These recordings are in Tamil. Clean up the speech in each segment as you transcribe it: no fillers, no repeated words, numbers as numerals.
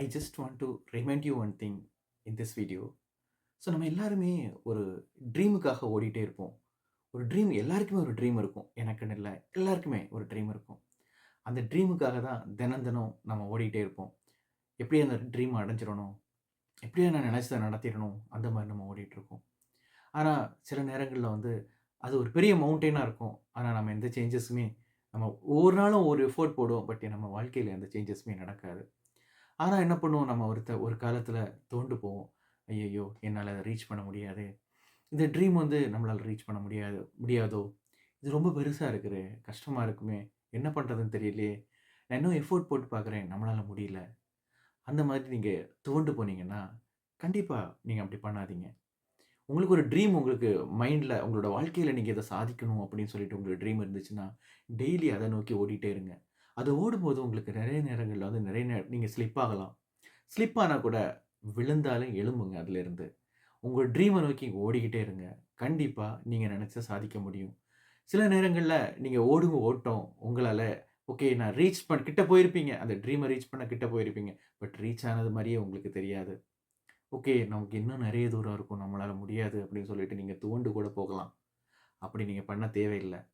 I just want to remind you one thing in this video. So நம்ம எல்லாருமே ஒரு ட்ரீமுக்காக ஓடிட்டே இருப்போம். ஒரு ட்ரீம் எல்லாருக்குமே ஒரு ட்ரீம் இருக்கும். எனக்குன்னு இல்ல. எல்லாருக்குமே ஒரு ட்ரீம் இருக்கும். அந்த ட்ரீமுக்காக தான் தினம் தினம் நம்ம ஓடிட்டே இருப்போம். எப்படியும் அந்த ட்ரீம் அடைஞ்சிரணும். எப்படியோ நான் நினைச்சத நடத்திரணும். அந்த மாரி நம்ம ஓடிட்டுருப்போம். ஆனா, சில நேரங்கள்ல வந்து அது ஒரு பெரிய மவுண்டெயினா இருக்கும். ஆனா, நம்ம எந்த சேஞ்சஸுமே நம்ம ஒவ்வொரு நாளும் ஒரு எஃபோர்ட் போடுவோம். பட் நம்ம வாழ்க்கையில எந்த சேஞ்சஸுமே நடக்காது. ஆனா என்ன பண்ணுவோம், நம்ம ஒரு காலத்தில துவண்டு போவோம். "ஐய்யய்யோ! என்னால அத ரீச் பண்ண முடியாதே. இந்த ட்ரீம் வந்து நம்மளால ரீச் பண்ண முடியாதோ? இது ரொம்ப பெருசா இருக்குதே! கஷ்டமா இருக்குமே! என்ன பண்றதுன்னு தெரியலையே! நான் இன்னும் எஃபோர்ட் போட்டு பார்க்குறேன். நம்மளால முடியல." அந்த மாதிரி நீங்க துவண்டு போனீங்கன்னா, கண்டிப்பா நீங்க அப்படி பண்ணாதீங்க. உங்களுக்கு ஒரு ட்ரீம் உங்களுக்கு மைண்ட்ல உங்களோட வாழ்க்கையில நீங்க இத சாதிக்கணும் அப்படின்னு சொல்லிட்டு உங்களுக்கு ட்ரீம் இருந்துச்சுன்னா, டெய்லி அத நோக்கி ஓடிட்டே இருங்க. அது ஓடும்போது உங்களுக்கு நெறைய நேரங்கள்ல வந்து நெறைய நீங்க ஸ்லிப் ஆகலாம். ஸ்லிப் ஆனா கூட விழுந்தாலும் எழும்புங்க அதிலிருந்து. உங்க ட்ரீம நோக்கி ஓடிக்கிட்டே இருங்க. கண்டிப்பா நீங்க நெனச்சத சாதிக்க முடியும். சில நேரங்கள்ல நீங்க ஓடுங்க ஓட்டம் உங்களால ஓகே நான் கிட்ட போயிருப்பீங்க. அந்த ட்ரீம ரீச் பண்ண கிட்ட போயிருப்பீங்க. பட் ரீச் ஆனது மாரியே உங்களுக்கு தெரியாது. ஓகே நமக்கு இன்னும் நெறைய தூரம் இருக்கும். நம்மளால முடியாது அப்படின்னு சொல்லிட்டு நீங்க துவண்டு கூட போகலாம். அப்படி நீங்க பண்ண தேவையில்ல.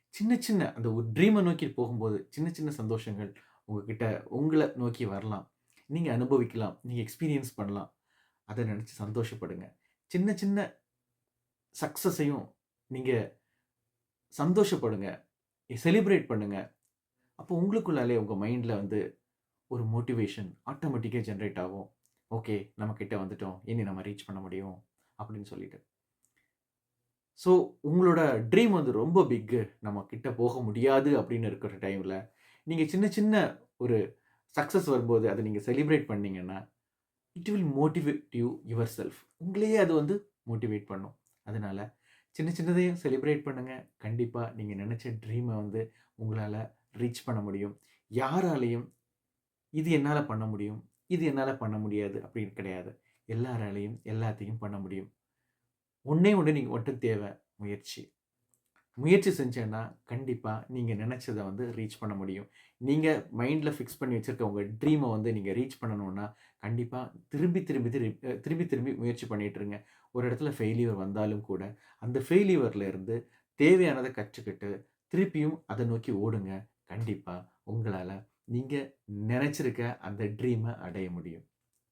சின்ன சின்ன அந்த ஒரு ட்ரீம நோக்கி போகும்போது, சின்ன சின்ன சந்தோஷங்கள் உங்ககிட்ட உங்கள நோக்கி வரலாம். நீங்க அனுபவிக்கலாம். நீங்க எக்ஸ்பீரியன்ஸ் பண்ணலாம். அத நெனச்சு சந்தோஷப்படுங்க. சின்ன சின்ன சக்சஸையும் நீங்க சந்தோஷப்படுங்க. செலிப்ரேட் பண்ணுங்க. அப்போ உங்களுக்குள்ளாலே உங்க மைண்ட்ல வந்து ஒரு மோட்டிவேஷன் ஆட்டோமேட்டிக்கா ஜெனரேட் ஆகும். ஓகே நம்ம கிட்ட வந்துட்டோம். இனி நம்ம ரீச் பண்ண முடியும். அப்படின்னு சொல்லிட்டு. ஸோ, உங்களோட ட்ரீம் வந்து ரொம்ப பிக்கு. நம்ம கிட்ட போக முடியாது அப்படின்னு இருக்கிற டைம்ல, நீங்க சின்ன சின்ன ஒரு சக்சஸ் வரும்போது, அத நீங்க செலிப்ரேட் பண்ணீங்கன்னா, it will motivate you yourself. உங்களையே அது வந்து மோட்டிவேட் பண்ணும். அதனால சின்ன சின்னதையும் செலிப்ரேட் பண்ணுங்க. கண்டிப்பா நீங்க நெனச்ச ட்ரீம வந்து உங்களால ரீச் பண்ண முடியும். யாராலயும் இது என்னால பண்ண முடியும், இது என்னால பண்ண முடியாது அப்படின்னு கிடையாது. எல்லாராலயும் எல்லாத்தையும் பண்ண முடியும். ஒண்ணே ஒண்ணு நீங்க மட்டும் தேவ முயற்சி. முயற்சி செஞ்சேன்னா, கண்டிப்பா நீங்க நெனச்சத வந்து ரீச் பண்ண முடியும். நீங்க மைண்ட்ல ஃபிக்ஸ் பண்ணி வச்சிருக்க உங்க ட்ரீம வந்து நீங்க ரீச் பண்ணணும்னா, கண்டிப்பா திரும்பி, திரும்பி, திரும்பி, திரும்பி முயற்சி பண்ணிட்டு இருங்க. ஒரு இடத்துல ஃபெயில்யூர் வந்தாலும் கூட, அந்த ஃபெயில்யூர்ல இருந்து தேவையானத கற்றுக்கிட்டு, திருப்பியும் அத நோக்கி ஓடுங்க. கண்டிப்பா உங்களால நீங்க நெனச்சிருக்க அந்த ட்ரீம அடைய முடியும்.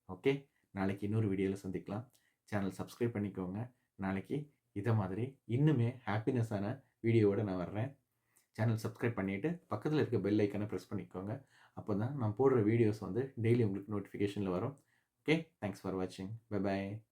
ஓகே. நாளைக்கு இன்னொரு வீடியோல சந்திக்கலாம். சேனல் சப்ஸ்கிரைப் பண்ணிக்கோங்க. நாளைக்கு இத மாதிரி இன்னுமே ஹேப்பினஸான வீடியோவோட நான் வர்றேன். சேனல் சப்ஸ்கிரைப் பண்ணிட்டு, பக்கத்துல இருக்க பெல் ஐகான பிரஸ் பண்ணிக்கோங்க. அப்பதான் நான் போடுற வீடியோஸ் வந்து டெய்லி உங்களுக்கு நோட்டிஃபிகேஷன்ல வரும். ஓகே. தேங்க்ஸ் ஃபார் வாட்சிங். Bye by.